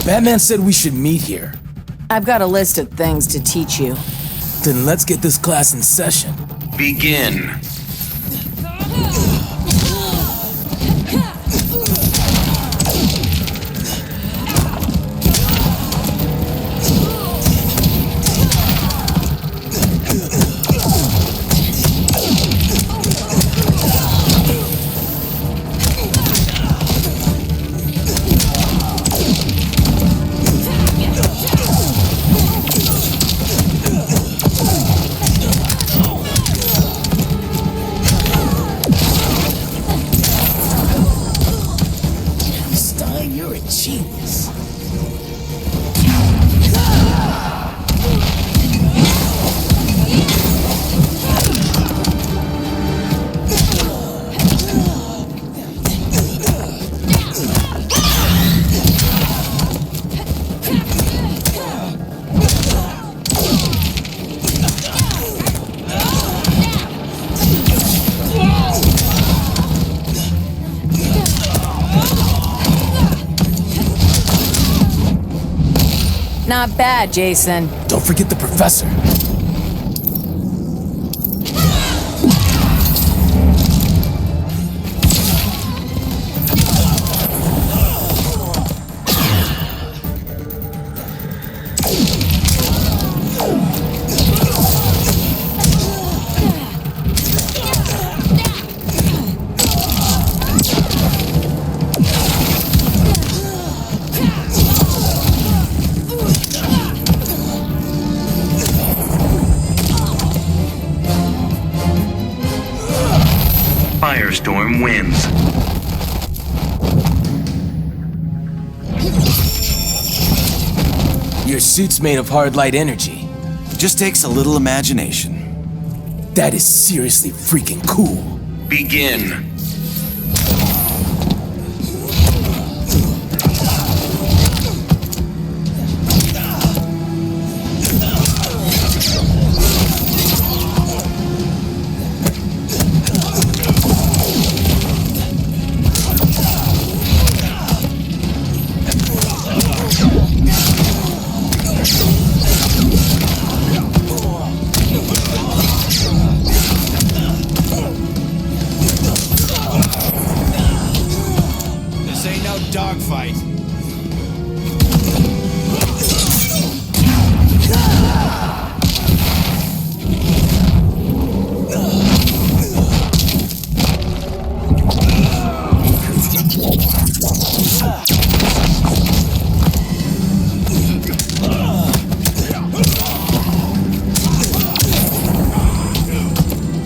Batman said we should meet here. I've got a list of things to teach you. Then let's get this class in session. Begin. You're a genius. Not bad, Jason. Don't forget the professor. Firestorm wins. Your suit's made of hard light energy. Just takes a little imagination. That is seriously freaking cool. Begin. This ain't no dogfight.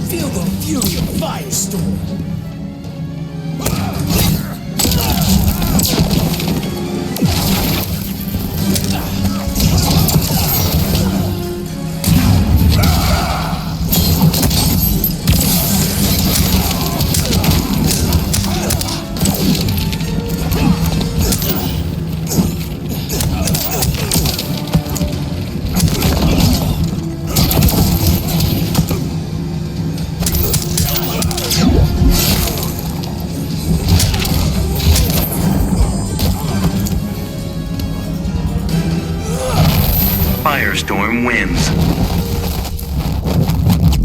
Feel the fury of Firestorm. Firestorm wins.